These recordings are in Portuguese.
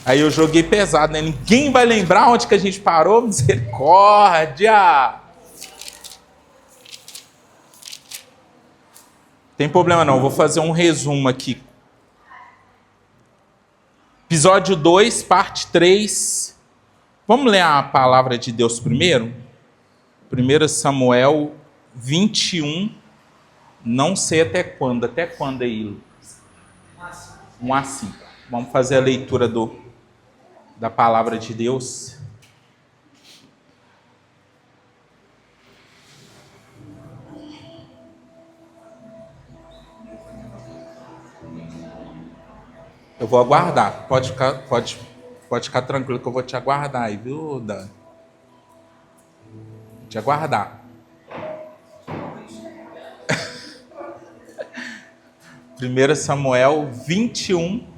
Aí eu joguei pesado, né? Ninguém vai lembrar onde que a gente parou? Misericórdia! Tem problema não, vou fazer um resumo aqui. Episódio 2, parte 3. Vamos ler a palavra de Deus primeiro? 1 Samuel 21. Não sei até quando. Até quando aí? 1 a 5. Vamos fazer a leitura da palavra de Deus. Eu vou aguardar. Pode ficar tranquilo que eu vou te aguardar aí, viu, Dan? Vou te aguardar. 1 Samuel 21.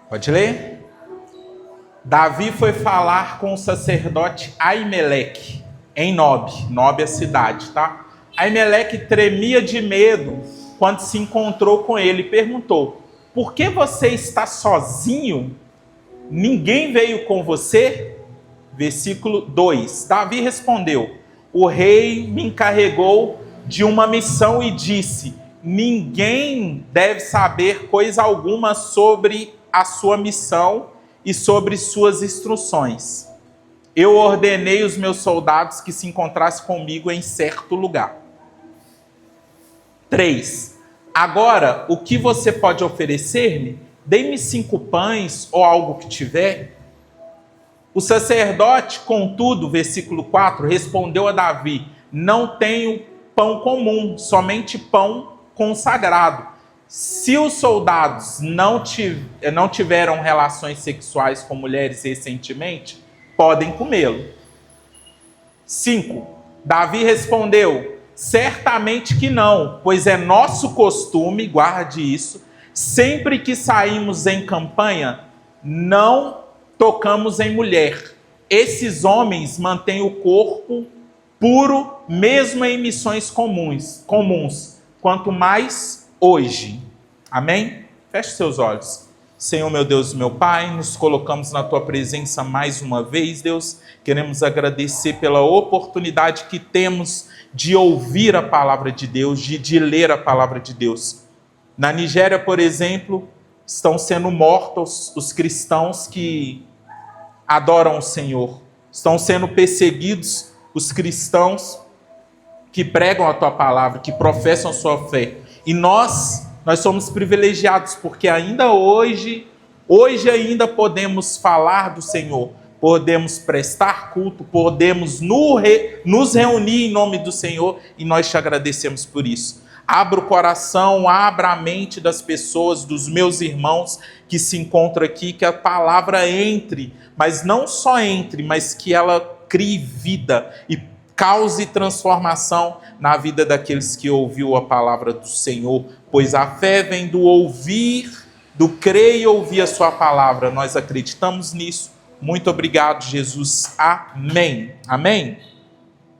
Pode ler? Davi foi falar com o sacerdote Aimeleque, em Nob. Nob é a cidade, tá? Aimeleque tremia de medo quando se encontrou com ele e perguntou: por que você está sozinho? Ninguém veio com você? Versículo 2. Davi respondeu: o rei me encarregou de uma missão e disse: ninguém deve saber coisa alguma sobre a sua missão e sobre suas instruções. Eu ordenei os meus soldados que se encontrassem comigo em certo lugar. 3. Agora, o que você pode oferecer-me? Dê-me 5 pães ou algo que tiver. O sacerdote, contudo, versículo 4, respondeu a Davi: não tenho pão comum, somente pão consagrado. Se os soldados não tiveram relações sexuais com mulheres recentemente, podem comê-lo. 5. Davi respondeu: certamente que não, pois é nosso costume, guarde isso, sempre que saímos em campanha, não tocamos em mulher. Esses homens mantêm o corpo puro, mesmo em missões comuns, quanto mais hoje. Amém? Feche seus olhos. Senhor, meu Deus e meu Pai, nos colocamos na Tua presença mais uma vez, Deus. Queremos agradecer pela oportunidade que temos de ouvir a palavra de Deus, de ler a palavra de Deus. Na Nigéria, por exemplo, estão sendo mortos os cristãos que adoram o Senhor. Estão sendo perseguidos os cristãos que pregam a Tua palavra, que professam a sua fé. E nós somos privilegiados, porque ainda hoje ainda podemos falar do Senhor, podemos prestar culto, podemos nos reunir em nome do Senhor, e nós te agradecemos por isso. Abra o coração, abra a mente das pessoas, dos meus irmãos que se encontram aqui, que a palavra entre, mas não só entre, mas que ela crie vida e cause transformação na vida daqueles que ouviu a palavra do Senhor, pois a fé vem do ouvir, do crer e ouvir a sua palavra. Nós acreditamos nisso. Muito obrigado, Jesus. Amém. Amém?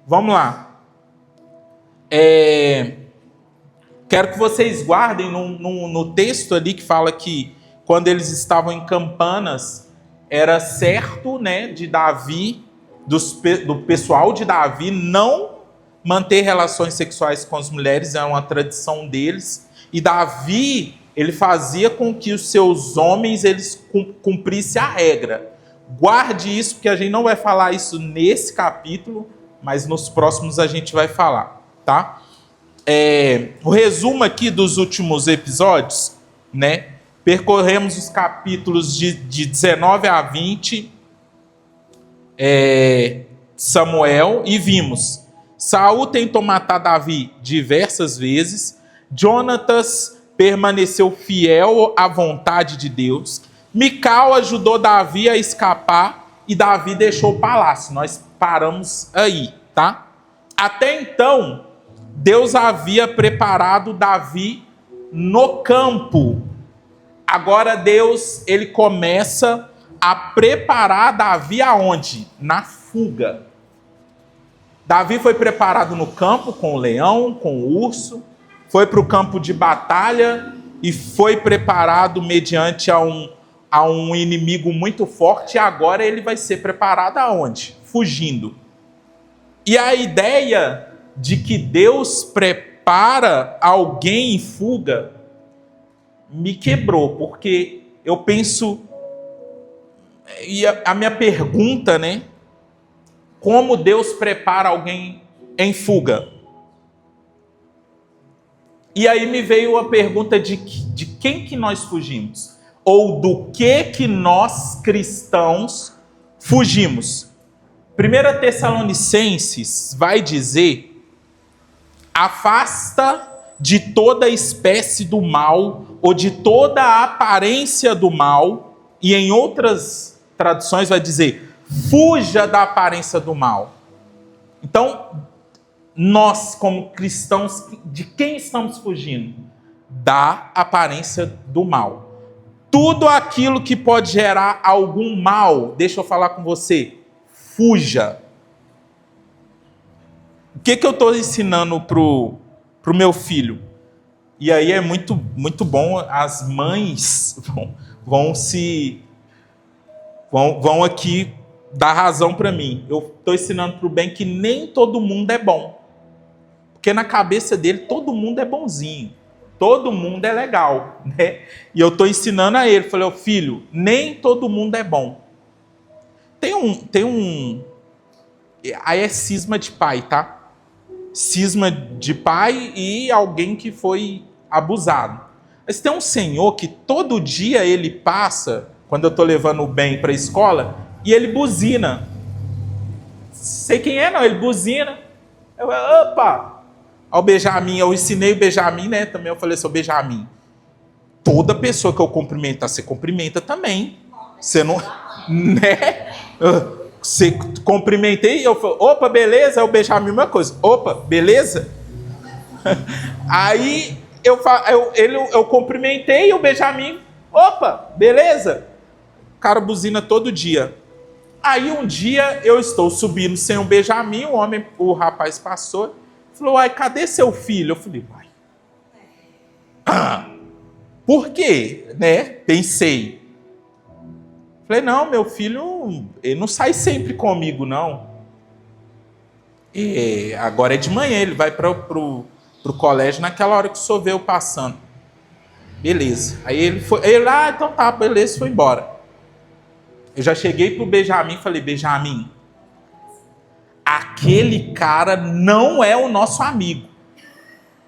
Vamos lá. Quero que vocês guardem no texto ali que fala que quando eles estavam em Campanas, era certo, né, de Davi, do pessoal de Davi, não manter relações sexuais com as mulheres, era uma tradição deles. E Davi, ele fazia com que os seus homens eles cumprissem a regra. Guarde isso, porque a gente não vai falar isso nesse capítulo, mas nos próximos a gente vai falar, tá? O resumo aqui dos últimos episódios, né? Percorremos os capítulos de 19 a 20, Samuel, e vimos: Saul tentou matar Davi diversas vezes, Jonatas permaneceu fiel à vontade de Deus, Mical ajudou Davi a escapar e Davi deixou o palácio. Nós paramos aí, tá? Até então, Deus havia preparado Davi no campo. Agora Deus, ele começa a preparar Davi aonde? Na fuga. Davi foi preparado no campo com o leão, com o urso, foi para o campo de batalha e foi preparado mediante a um inimigo muito forte, e agora ele vai ser preparado aonde? Fugindo. E a ideia de que Deus prepara alguém em fuga me quebrou, porque eu penso, e a minha pergunta, né? Como Deus prepara alguém em fuga? E aí me veio a pergunta de quem que nós fugimos? Ou do que nós cristãos fugimos? 1 Tessalonicenses vai dizer: afasta de toda espécie do mal, ou de toda a aparência do mal, e em outras traduções vai dizer: fuja da aparência do mal. Então, nós, como cristãos, de quem estamos fugindo? Da aparência do mal. Tudo aquilo que pode gerar algum mal, deixa eu falar com você, fuja. O que eu estou ensinando pro meu filho? E aí é muito, muito bom, as mães vão aqui dar razão para mim. Eu estou ensinando para o bem que nem todo mundo é bom. Porque na cabeça dele, todo mundo é bonzinho. Todo mundo é legal, né? E eu estou ensinando a ele. Falei, filho, nem todo mundo é bom. Tem um... Aí é cisma de pai, tá? Cisma de pai e alguém que foi abusado. Mas tem um senhor que todo dia ele passa, quando eu estou levando o bem para a escola, e ele buzina. Sei quem é, não? Ele buzina. Eu, opa! Ao Benjamin, eu ensinei o Benjamin, né? Também eu falei assim, Benjamin, toda pessoa que eu cumprimentar, você cumprimenta também. Você não... Né? Você cumprimentei, eu falei, opa, beleza? O Benjamin, uma coisa. Opa, beleza? Aí eu cumprimentei o Benjamin, opa, beleza? O cara buzina todo dia. Aí um dia eu estou subindo sem o Benjamin, o rapaz passou, falou, ai, cadê seu filho? Eu falei, por quê? Né? Pensei. Falei, não, meu filho, ele não sai sempre comigo, não. E agora é de manhã, ele vai pro colégio naquela hora que o senhor veio passando. Beleza. Aí ele então tá, beleza, foi embora. Eu já cheguei pro Benjamin e falei, Benjamin, aquele cara não é o nosso amigo.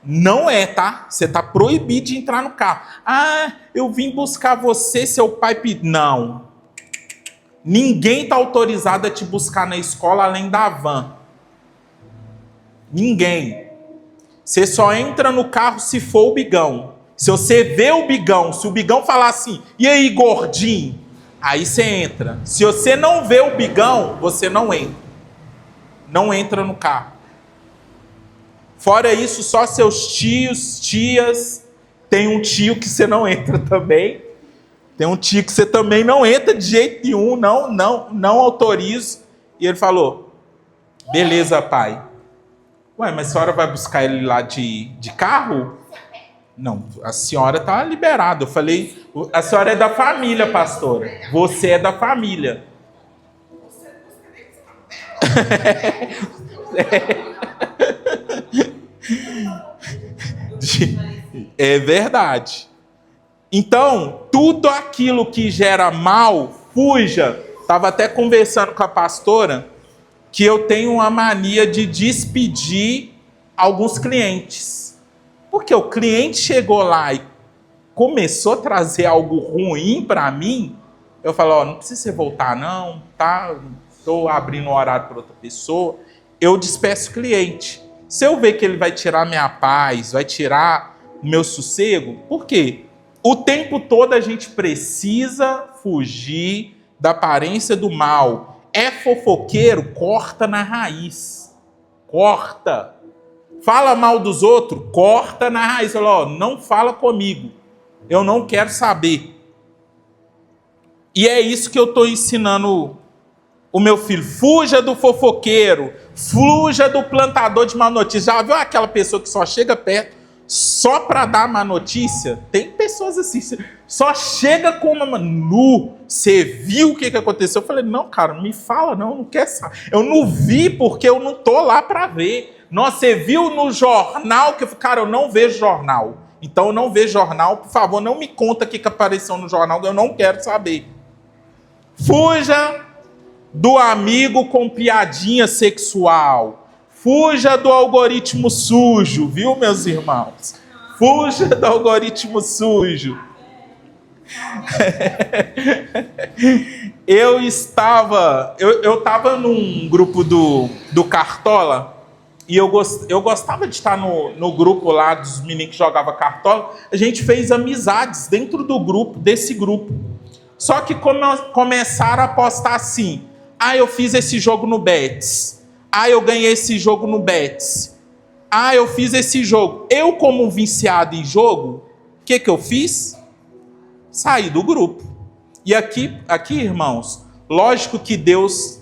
Não é, tá? Você tá proibido de entrar no carro. Ah, eu vim buscar você, seu pai pediu. Não. Ninguém tá autorizado a te buscar na escola além da van. Ninguém. Você só entra no carro se for o Bigão. Se você vê o Bigão, se o Bigão falar assim, e aí, gordinho? Aí você entra. Se você não vê o Bigão, você não entra. Não entra no carro. Fora isso, só seus tios, tias. Tem um tio que você não entra também. Tem um tio que você também não entra de jeito nenhum. Não autorizo. E ele falou, beleza, pai. Ué, mas a senhora vai buscar ele lá de carro? Não, a senhora está liberada. Eu falei, a senhora é da família, pastora. Você é da família. É verdade. Então, tudo aquilo que gera mal, fuja. Estava até conversando com a pastora que eu tenho uma mania de despedir alguns clientes. Porque o cliente chegou lá e começou a trazer algo ruim para mim, eu falo, não precisa você voltar não, tá? Estou abrindo o horário para outra pessoa. Eu despeço o cliente. Se eu ver que ele vai tirar minha paz, vai tirar o meu sossego, por quê? O tempo todo a gente precisa fugir da aparência do mal. É fofoqueiro, corta na raiz. Corta. Fala mal dos outros, corta na raiz. Fala, não fala comigo. Eu não quero saber. E é isso que eu estou ensinando o meu filho. Fuja do fofoqueiro, fuja do plantador de má notícia. Já viu aquela pessoa que só chega perto só para dar má notícia? Tem pessoas assim, só chega com uma... Nu, você viu o que aconteceu? Eu falei, não, cara, não me fala não, não quer saber. Eu não vi porque eu não tô lá para ver. Nossa, você viu no jornal que... Cara, eu não vejo jornal. Então eu não vejo jornal. Por favor, não me conta o que apareceu no jornal, eu não quero saber. Fuja do amigo com piadinha sexual. Fuja do algoritmo sujo, viu, meus irmãos? Fuja do algoritmo sujo. Eu estava num grupo do Cartola e eu gostava de estar no grupo lá dos meninos que jogavam Cartola. A gente fez amizades dentro do grupo, desse grupo. Só que começaram a postar assim: ah, eu fiz esse jogo no Betis. Ah, eu ganhei esse jogo no Betis. Ah, eu fiz esse jogo. Eu, como viciado em jogo, o que eu fiz? Saí do grupo. E aqui, irmãos, lógico que Deus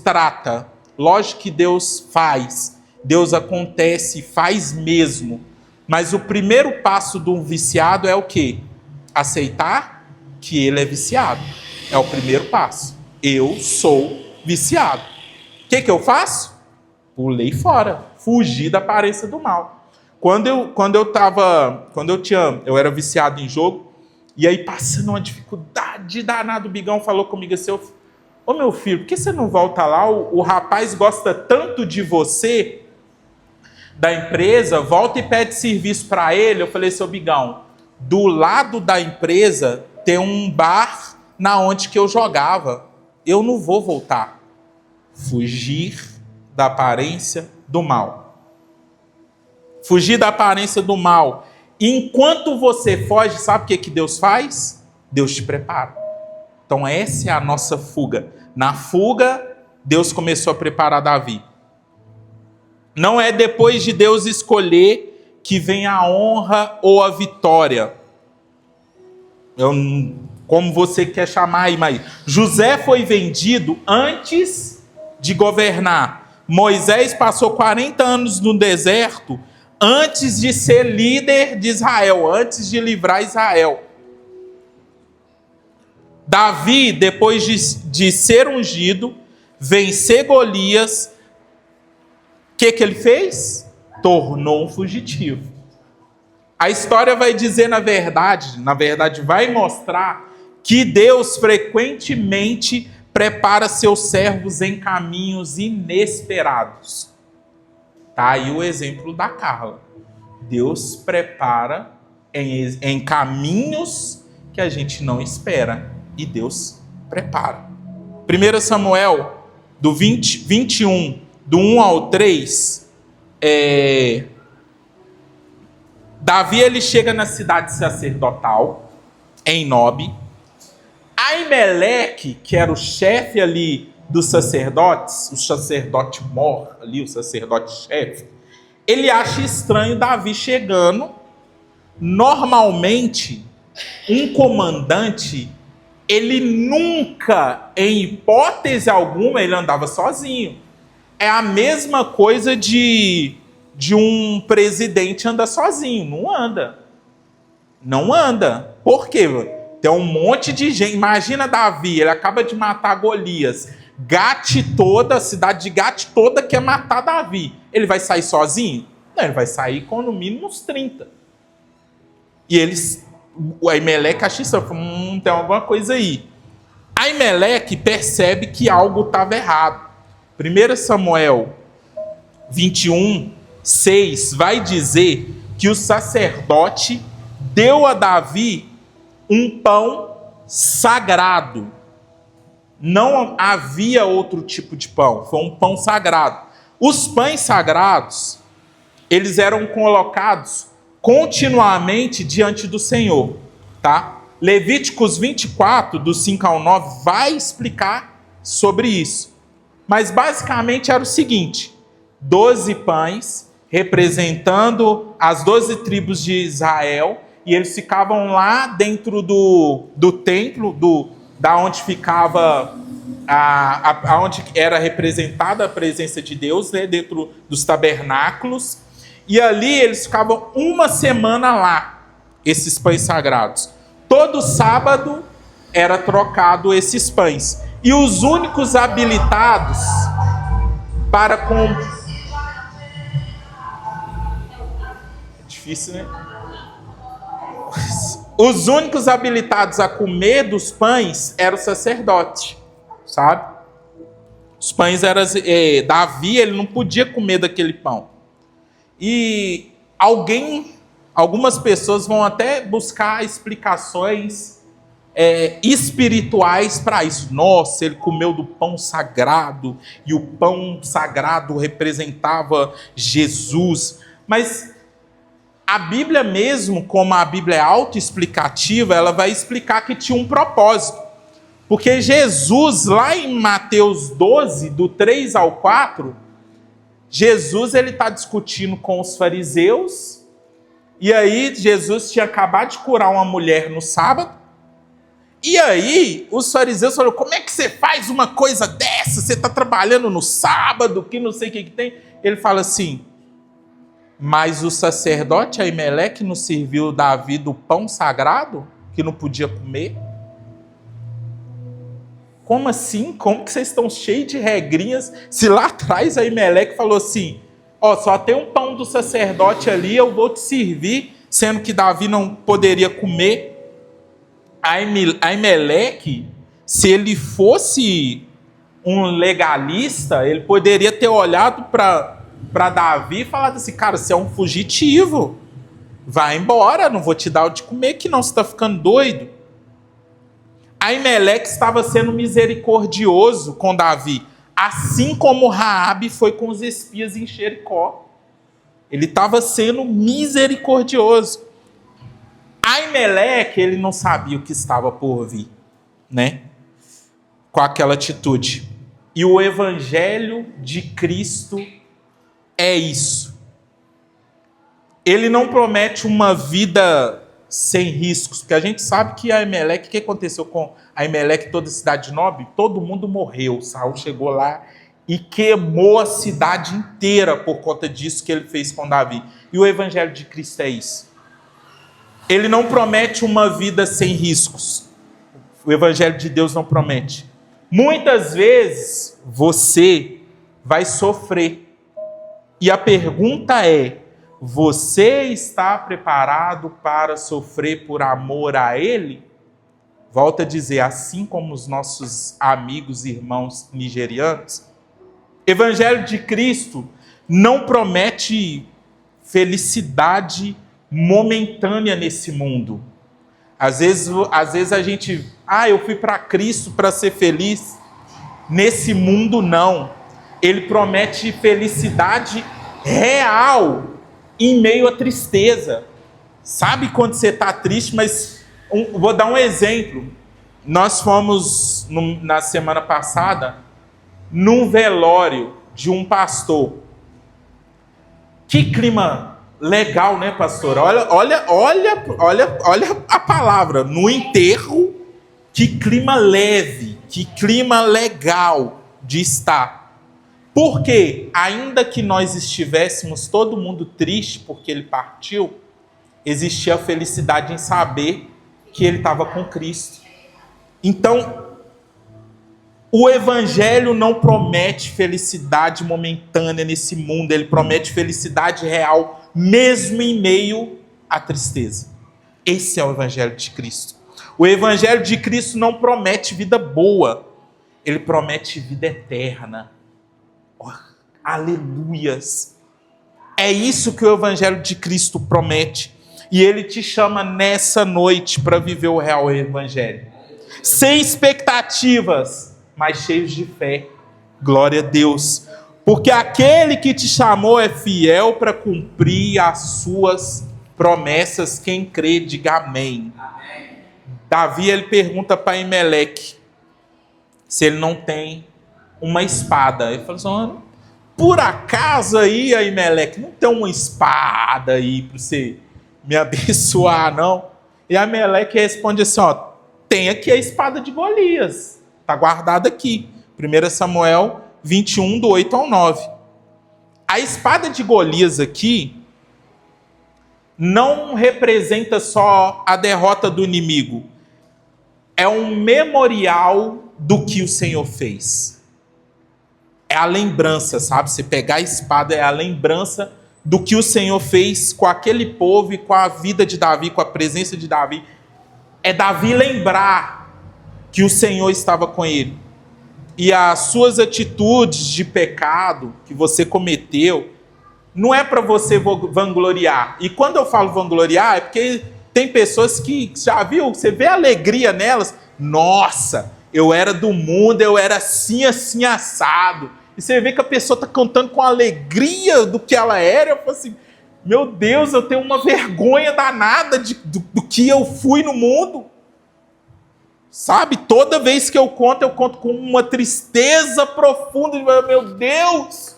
trata. Lógico que Deus faz. Deus acontece, faz mesmo. Mas o primeiro passo de um viciado é o quê? Aceitar que ele é viciado. É o primeiro passo. Eu sou viciado. O que eu faço? Pulei fora. Fugi da aparência do mal. Quando eu era viciado em jogo, e aí passando uma dificuldade danada, o Bigão falou comigo assim: ô meu filho, por que você não volta lá? O rapaz gosta tanto de você, da empresa, volta e pede serviço para ele. Eu falei: seu Bigão, do lado da empresa tem um bar na onde que eu jogava. Eu não vou voltar. Fugir da aparência do mal. Fugir da aparência do mal. Enquanto você foge, sabe o que Deus faz? Deus te prepara. Então essa é a nossa fuga. Na fuga, Deus começou a preparar Davi. Não é depois de Deus escolher que vem a honra ou a vitória. Como você quer chamar aí, mas José foi vendido antes de governar. Moisés passou 40 anos no deserto antes de ser líder de Israel, antes de livrar Israel. Davi, depois de ser ungido, vencer Golias, o que ele fez? Tornou um fugitivo. A história vai dizer, na verdade vai mostrar que Deus frequentemente prepara seus servos em caminhos inesperados. Tá aí o exemplo da Carla. Deus prepara em caminhos que a gente não espera. E Deus prepara. 1 Samuel, do 21, do 1 ao 3, Davi ele chega na cidade sacerdotal, em Nob. Aimeleque, que era o chefe ali dos sacerdotes, o sacerdote mor ali, o sacerdote-chefe, ele acha estranho Davi chegando. Normalmente, um comandante, ele nunca, em hipótese alguma, ele andava sozinho. É a mesma coisa de um presidente andar sozinho. Não anda. Por quê? Tem um monte de gente. Imagina Davi, ele acaba de matar Golias. A cidade de Gate toda quer matar Davi. Ele vai sair sozinho? Não, ele vai sair com no mínimo uns 30. E o Aimeleque acha isso, tem alguma coisa aí. Aimeleque percebe que algo estava errado. 1 Samuel 21, 6 vai dizer que o sacerdote deu a Davi um pão sagrado. Não havia outro tipo de pão, foi um pão sagrado. Os pães sagrados, eles eram colocados continuamente diante do Senhor, tá? Levíticos 24, do 5 ao 9, vai explicar sobre isso. Mas basicamente era o seguinte: 12 pães representando as 12 tribos de Israel, e eles ficavam lá dentro do templo, da onde ficava, onde era representada a presença de Deus, né, dentro dos tabernáculos, e ali eles ficavam uma semana lá, esses pães sagrados. Todo sábado era trocado esses pães. E os únicos habilitados para difícil, né? Os únicos habilitados a comer dos pães era o sacerdote, sabe? Os pães eram... Davi, ele não podia comer daquele pão. E algumas pessoas vão até buscar explicações espirituais para isso. Nossa, ele comeu do pão sagrado, e o pão sagrado representava Jesus. Mas a Bíblia mesmo, como a Bíblia é autoexplicativa, ela vai explicar que tinha um propósito. Porque Jesus, lá em Mateus 12, do 3 ao 4, Jesus está discutindo com os fariseus, e aí Jesus tinha acabado de curar uma mulher no sábado, e aí os fariseus falaram: como é que você faz uma coisa dessa? Você está trabalhando no sábado, que não sei o que tem. Ele fala assim: mas o sacerdote Aimeleque não serviu Davi do pão sagrado, que não podia comer? Como assim? Como que vocês estão cheios de regrinhas? Se lá atrás Aimeleque falou assim: ó, só tem um pão do sacerdote ali, eu vou te servir, sendo que Davi não poderia comer. Aimeleque, se ele fosse um legalista, ele poderia ter olhado para Davi e falado assim: cara, você é um fugitivo, vai embora, não vou te dar o de comer, que não, você está ficando doido. Aimeleque estava sendo misericordioso com Davi, assim como Raabe foi com os espias em Jericó. Ele estava sendo misericordioso. Aimeleque, ele não sabia o que estava por vir, né? Com aquela atitude. E o Evangelho de Cristo é isso. Ele não promete uma vida sem riscos, porque a gente sabe que Aimeleque, o que aconteceu com Aimeleque, toda a cidade de Nob? Todo mundo morreu. Saul chegou lá e queimou a cidade inteira por conta disso que ele fez com Davi. E o Evangelho de Cristo é isso. Ele não promete uma vida sem riscos. O Evangelho de Deus não promete. Muitas vezes você vai sofrer. E a pergunta é: você está preparado para sofrer por amor a Ele? Volto a dizer, assim como os nossos amigos e irmãos nigerianos, Evangelho de Cristo não promete felicidade momentânea nesse mundo. Às vezes a gente, eu fui para Cristo para ser feliz. Nesse mundo não. Ele promete felicidade real em meio à tristeza. Sabe quando você está triste, mas vou dar um exemplo. Nós fomos na semana passada num velório de um pastor. Que clima legal, né, pastor? Olha a palavra. No enterro, que clima leve, que clima legal de estar. Porque, ainda que nós estivéssemos todo mundo triste porque ele partiu, existia a felicidade em saber que ele estava com Cristo. Então, o Evangelho não promete felicidade momentânea nesse mundo, ele promete felicidade real, mesmo em meio à tristeza. Esse é o Evangelho de Cristo. O Evangelho de Cristo não promete vida boa, ele promete vida eterna. Oh, aleluias! É isso que o Evangelho de Cristo promete. E ele te chama nessa noite para viver o real Evangelho. Sem expectativas, mas cheios de fé. Glória a Deus. Porque aquele que te chamou é fiel para cumprir as suas promessas. Quem crê, diga amém. Amém. Davi, ele pergunta para Aimeleque se ele não tem uma espada. Ele fala assim: por acaso aí, Aimeleque, não tem uma espada aí para você me abençoar, não. E Amaleque responde assim, ó, tem aqui a espada de Golias. Está guardada aqui. 1 Samuel 21, do 8 ao 9. A espada de Golias aqui não representa só a derrota do inimigo. É um memorial do que o Senhor fez. É a lembrança, sabe? Você pegar a espada é a lembrança do que o Senhor fez com aquele povo e com a vida de Davi, com a presença de Davi. É Davi lembrar que o Senhor estava com ele. E as suas atitudes de pecado que você cometeu, não é para você vangloriar. E quando eu falo vangloriar, é porque tem pessoas que, já viu, você vê a alegria nelas. Nossa, eu era do mundo, eu era assim, assim, assado. E você vê que a pessoa está contando com alegria do que ela era. Eu falo assim, meu Deus, eu tenho uma vergonha danada do que eu fui no mundo. Sabe, toda vez que eu conto com uma tristeza profunda. Meu Deus!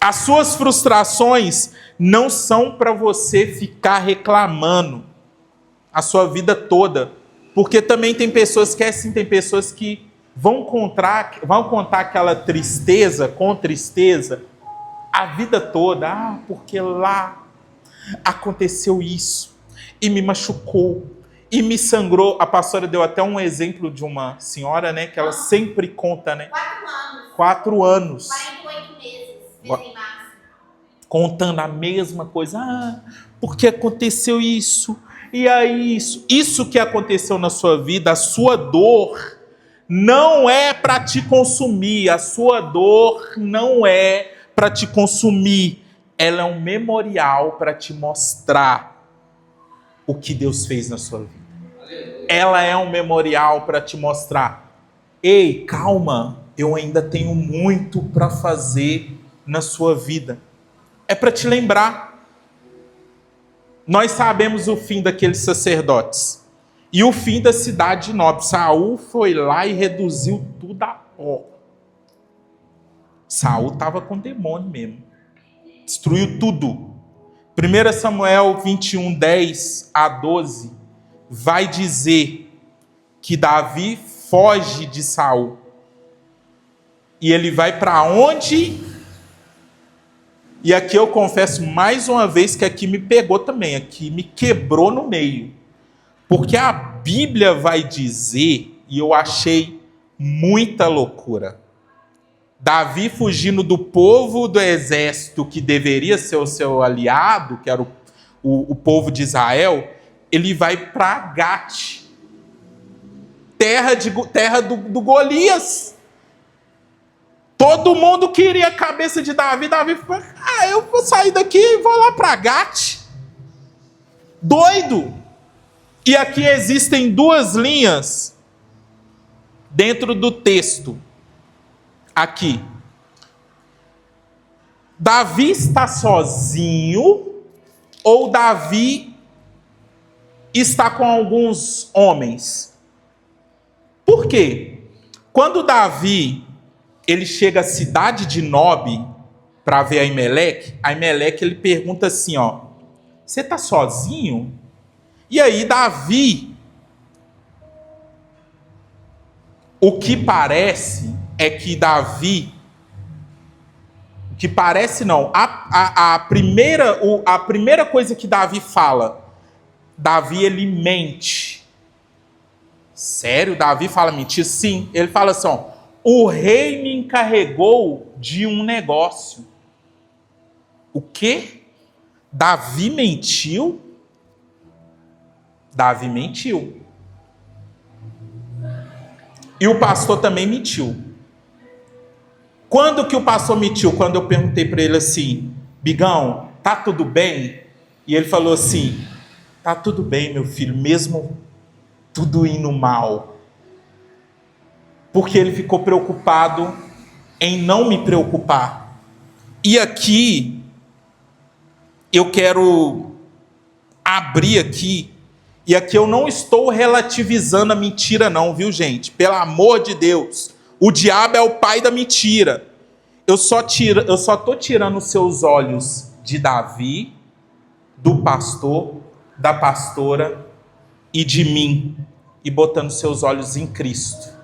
As suas frustrações não são para você ficar reclamando a sua vida toda. Porque também tem pessoas que é assim, tem pessoas que vão contar aquela tristeza com tristeza a vida toda. Ah, porque lá aconteceu isso. E me machucou, e me sangrou. A pastora deu até um exemplo de uma senhora, né, que ela sempre conta, né? 4 anos. 48 meses em março. Contando a mesma coisa. Ah, porque aconteceu isso, e aí isso. Isso que aconteceu na sua vida, a sua dor, não é para te consumir. A sua dor não é para te consumir. Ela é um memorial para te mostrar o que Deus fez na sua vida. Ela é um memorial para te mostrar. Ei, calma, eu ainda tenho muito para fazer na sua vida. É para te lembrar. Nós sabemos o fim daqueles sacerdotes. E o fim da cidade de Nob. Saul foi lá e reduziu tudo a pó. Saul estava com demônio mesmo. Destruiu tudo. 1 Samuel 21, 10 a 12, vai dizer que Davi foge de Saul. E ele vai para onde? E aqui eu confesso mais uma vez que aqui me pegou também, aqui me quebrou no meio. Porque a Bíblia vai dizer, e eu achei muita loucura, Davi fugindo do povo do exército que deveria ser o seu aliado, que era o povo de Israel, ele vai para Gate, terra do Golias. Todo mundo queria a cabeça de Davi. Davi falou, eu vou sair daqui e vou lá para Gate. Doido! E aqui existem 2 linhas dentro do texto. Aqui. Davi está sozinho ou Davi está com alguns homens? Por quê? Quando Davi ele chega à cidade de Nob para ver Aimeleque ele pergunta assim, ó, você está sozinho? E aí Davi, o que parece é que Davi, o que parece não, a primeira coisa que Davi fala, Davi ele mente. Sério? Davi fala mentir? Sim. Ele fala assim, ó, o rei me encarregou de um negócio. O quê? Davi mentiu? Davi mentiu. E o pastor também mentiu. Quando que o pastor mentiu? Quando eu perguntei para ele assim, Bigão, tá tudo bem? E ele falou assim, tá tudo bem, meu filho, mesmo tudo indo mal. Porque ele ficou preocupado em não me preocupar. E aqui, eu quero abrir aqui, e aqui eu não estou relativizando a mentira não, viu gente? Pelo amor de Deus. O diabo é o pai da mentira. Eu só estou tirando os seus olhos de Davi, do pastor, da pastora e de mim, e botando seus olhos em Cristo.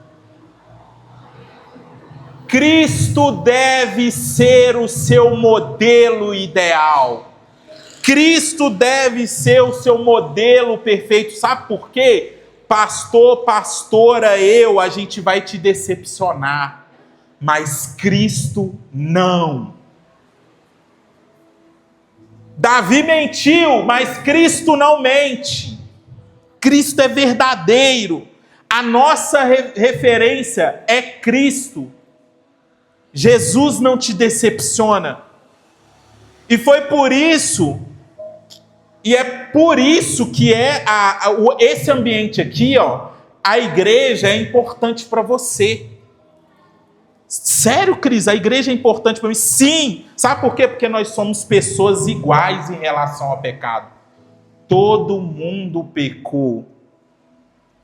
Cristo deve ser o seu modelo ideal. Cristo deve ser o seu modelo perfeito. Sabe por quê? Pastor, pastora, a gente vai te decepcionar. Mas Cristo não. Davi mentiu, mas Cristo não mente. Cristo é verdadeiro. A nossa referência é Cristo. Jesus não te decepciona. E foi por isso, e é por isso que esse ambiente aqui, ó, a igreja é importante para você. Sério, Cris? A igreja é importante para mim? Sim! Sabe por quê? Porque nós somos pessoas iguais em relação ao pecado. Todo mundo pecou.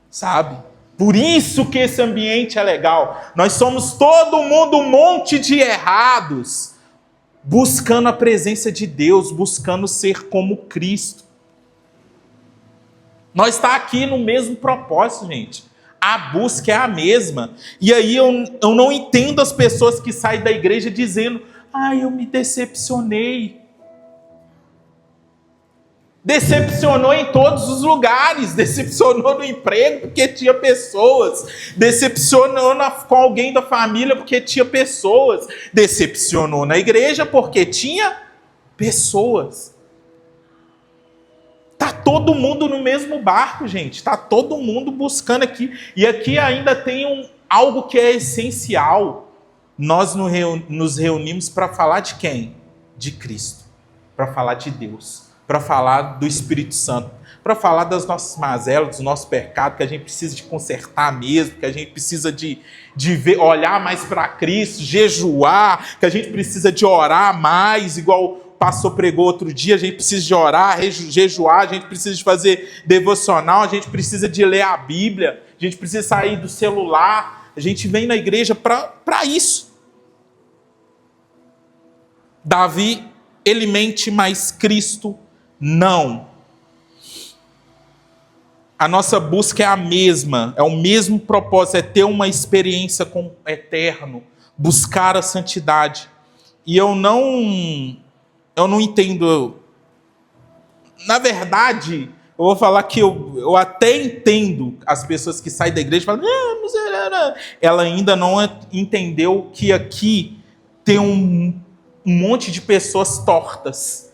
Sabe? Por isso que esse ambiente é legal. Nós somos todo mundo um monte de errados, buscando a presença de Deus, buscando ser como Cristo. Nós estamos aqui no mesmo propósito, gente. A busca é a mesma. E aí eu não entendo as pessoas que saem da igreja dizendo: eu me decepcionei. Decepcionou em todos os lugares. Decepcionou no emprego porque tinha pessoas. Decepcionou com alguém da família porque tinha pessoas. Decepcionou na igreja porque tinha pessoas. Está todo mundo no mesmo barco, gente. Está todo mundo buscando aqui. E aqui ainda tem algo que é essencial. Nós nos reunimos para falar de quem? De Cristo. Para falar de Deus. Para falar do Espírito Santo. Para falar das nossas mazelas, dos nossos pecados, que a gente precisa de consertar mesmo, que a gente precisa de olhar mais para Cristo, jejuar, que a gente precisa de orar mais, igual o pastor pregou outro dia, a gente precisa de orar, jejuar, a gente precisa de fazer devocional, a gente precisa de ler a Bíblia, a gente precisa sair do celular, a gente vem na igreja para isso. Davi, ele mente, mas Cristo não. A nossa busca é a mesma, é o mesmo propósito, é ter uma experiência com o eterno, buscar a santidade. E eu não entendo. Na verdade, eu vou falar que eu até entendo as pessoas que saem da igreja e falam: ela ainda não entendeu que aqui tem um monte de pessoas tortas,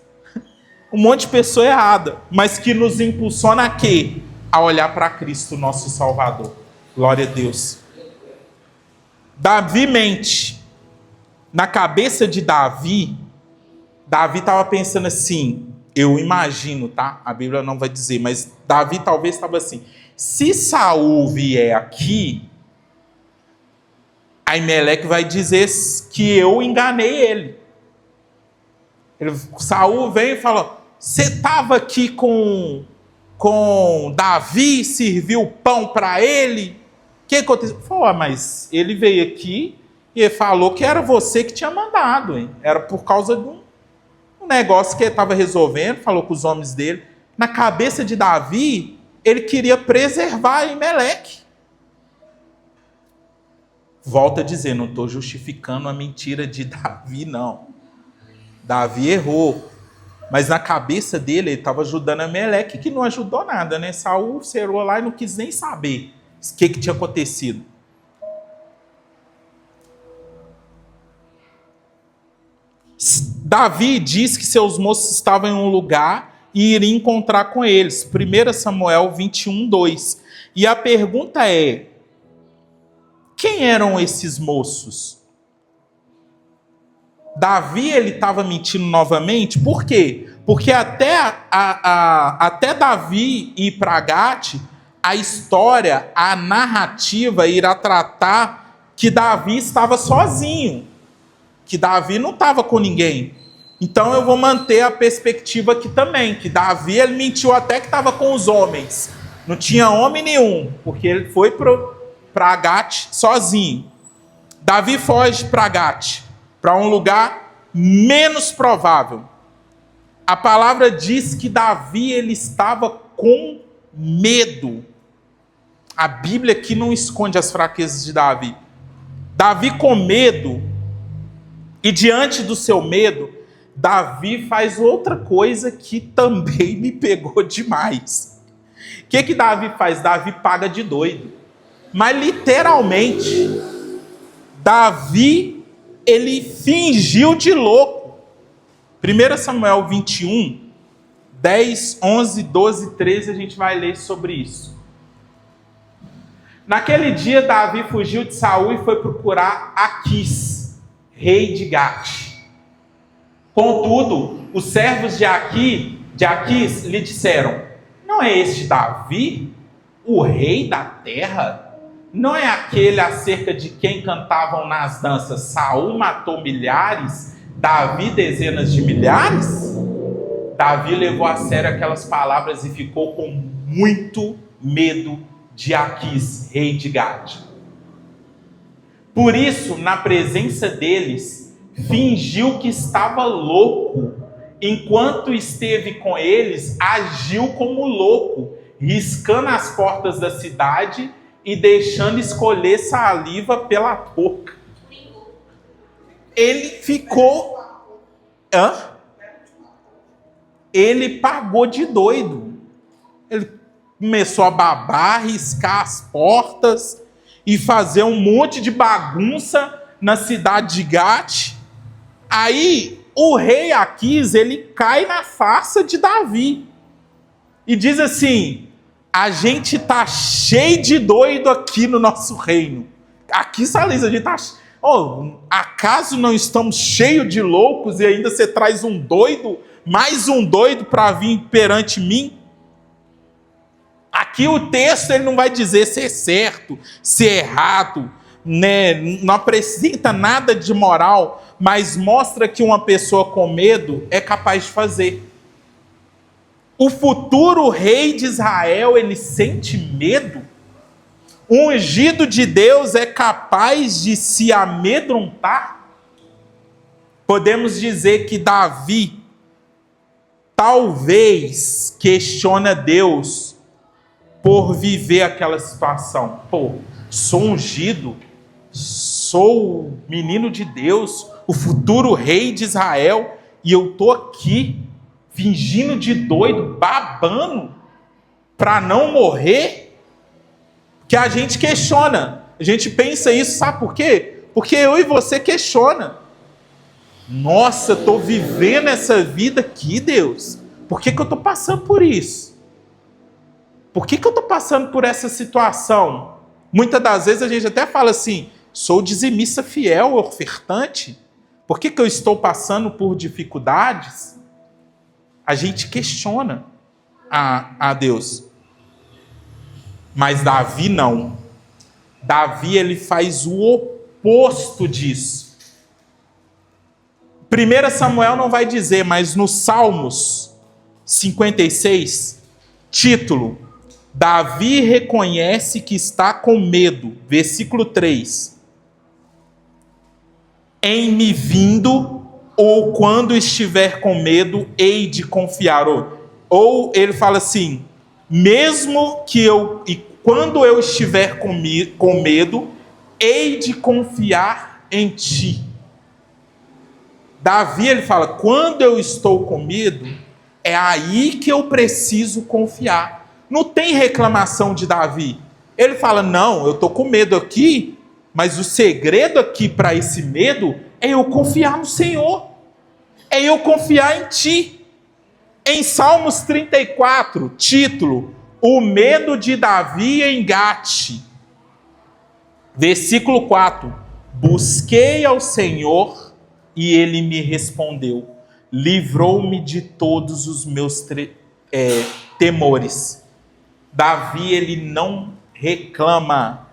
um monte de pessoa errada, mas que nos impulsiona a quê? A olhar para Cristo, nosso Salvador. Glória a Deus. Davi mente. Na cabeça de Davi estava pensando assim, eu imagino, tá? A Bíblia não vai dizer, mas Davi talvez estava assim: se Saul vier aqui, Aimeleque vai dizer que eu enganei ele. Saul vem e fala: você estava aqui com Davi, serviu pão para ele? O que aconteceu? Falou: mas ele veio aqui e ele falou que era você que tinha mandado, hein? Era por causa de um negócio que ele estava resolvendo, falou com os homens dele. Na cabeça de Davi, ele queria preservar Aimeleque. Volta a dizer, não estou justificando a mentira de Davi, não. Davi errou. Mas na cabeça dele, ele estava ajudando Aimeleque, que não ajudou nada, né? Saul cerrou lá e não quis nem saber o que tinha acontecido. Davi diz que seus moços estavam em um lugar e iria encontrar com eles. 1 Samuel 21:2. E a pergunta é: quem eram esses moços? Davi, ele estava mentindo novamente, por quê? Porque até Davi ir para Gate, a história, a narrativa irá tratar que Davi estava sozinho, que Davi não estava com ninguém. Então eu vou manter a perspectiva aqui também, que Davi, ele mentiu até que estava com os homens, não tinha homem nenhum, porque ele foi para Gate sozinho. Davi foge para Gate, para um lugar menos provável. a palavra diz que Davi ele estava com medo. A Bíblia aqui não esconde as fraquezas de Davi. Davi com medo, e diante do seu medo, Davi faz outra coisa que também me pegou demais. O que Davi faz? Davi paga de doido. Mas literalmente, Davi, ele fingiu de louco. 1 Samuel 21, 10, 11, 12, 13, a gente vai ler sobre isso. Naquele dia, Davi fugiu de Saul e foi procurar Aquis, rei de Gate. Contudo, os servos de Aquis lhe disseram: não é este Davi, o rei da terra? Não é aquele acerca de quem cantavam nas danças: Saul matou milhares, Davi dezenas de milhares? Davi levou a sério aquelas palavras e ficou com muito medo de Aquis, rei de Gate. Por isso, na presença deles, fingiu que estava louco. Enquanto esteve com eles, agiu como louco, riscando as portas da cidade e deixando escolher saliva pela boca. Ele ficou... Ele pagou de doido. Ele começou a babar, riscar as portas e fazer um monte de bagunça na cidade de Gate. Aí o rei Aquis, ele cai na farsa de Davi e diz assim: a gente tá cheio de doido aqui no nosso reino. Aqui, Salisa, a gente tá... acaso não estamos cheios de loucos e ainda você traz um doido, mais um doido para vir perante mim? Aqui o texto ele não vai dizer se é certo, se é errado, né? Não apresenta nada de moral, mas mostra que uma pessoa com medo é capaz de fazer. O futuro rei de Israel, ele sente medo? O ungido de Deus é capaz de se amedrontar? Podemos dizer que Davi talvez questiona Deus por viver aquela situação. Sou ungido, sou menino de Deus, o futuro rei de Israel, e eu tô aqui fingindo de doido, babando para não morrer? Que a gente questiona, a gente pensa isso, sabe por quê? Porque eu e você questiona. Nossa, eu tô vivendo essa vida aqui, Deus. Por que eu tô passando por isso? Por que eu estou passando por essa situação? Muitas das vezes a gente até fala assim: sou dizimista fiel, ofertante. Por que eu estou passando por dificuldades? A gente questiona a Deus. Mas Davi não. Davi ele faz o oposto disso. 1 Samuel não vai dizer, mas no Salmos 56, título: Davi reconhece que está com medo. Versículo 3. Em me vindo, ou quando estiver com medo, hei de confiar. Ou ele fala assim: mesmo que quando eu estiver com medo, hei de confiar em ti. Davi, ele fala: quando eu estou com medo, é aí que eu preciso confiar. Não tem reclamação de Davi. Ele fala: não, eu estou com medo aqui, mas o segredo aqui para esse medo é eu confiar no Senhor. É eu confiar em ti. Em Salmos 34, título: o medo de Davi em Gate. Versículo 4. Busquei ao Senhor e ele me respondeu. Livrou-me de todos os meus temores. Davi, ele não reclama,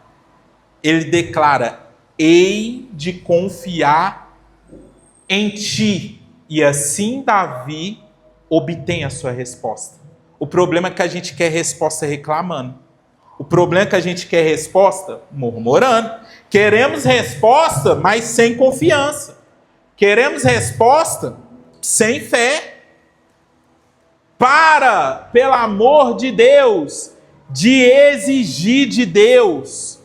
ele declara: hei de confiar em ti. E assim Davi obtém a sua resposta. O problema é que a gente quer resposta reclamando. O problema é que a gente quer resposta murmurando. Queremos resposta, mas sem confiança. Queremos resposta sem fé. Para, pelo amor de Deus, de exigir de Deus.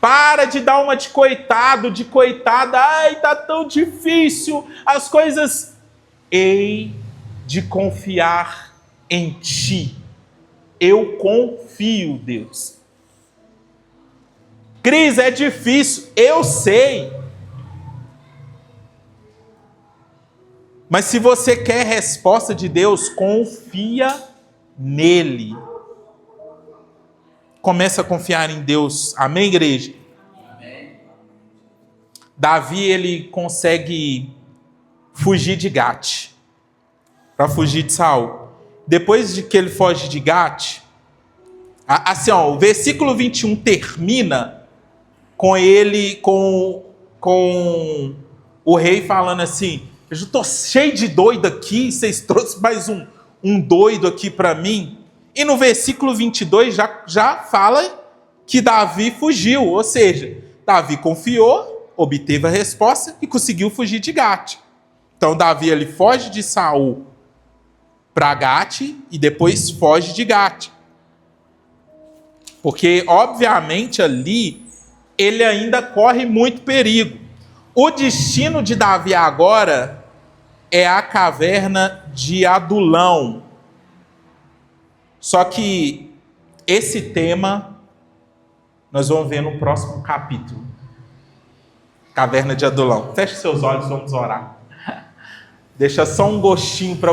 Para de dar uma de coitado, de coitada. Ai, tá tão difícil as coisas. Hei de confiar em ti. Eu confio, Deus. Cris, é difícil, eu sei. Mas se você quer resposta de Deus, confia nele. Começa a confiar em Deus. Amém, igreja? Amém. Davi, ele consegue fugir de Gate. Para fugir de Saul. Depois de que ele foge de Gate, assim, ó, o versículo 21 termina com ele, com o rei falando assim: eu já estou cheio de doido aqui, vocês trouxeram mais um doido aqui para mim. E no versículo 22 já fala que Davi fugiu, ou seja, Davi confiou, obteve a resposta e conseguiu fugir de Gate. Então Davi ele foge de Saul para Gate e depois foge de Gate. Porque, obviamente, ali ele ainda corre muito perigo. O destino de Davi agora é a caverna de Adulão. Só que esse tema nós vamos ver no próximo capítulo. Caverna de Adulão. Feche seus olhos, vamos orar. Deixa só um gostinho para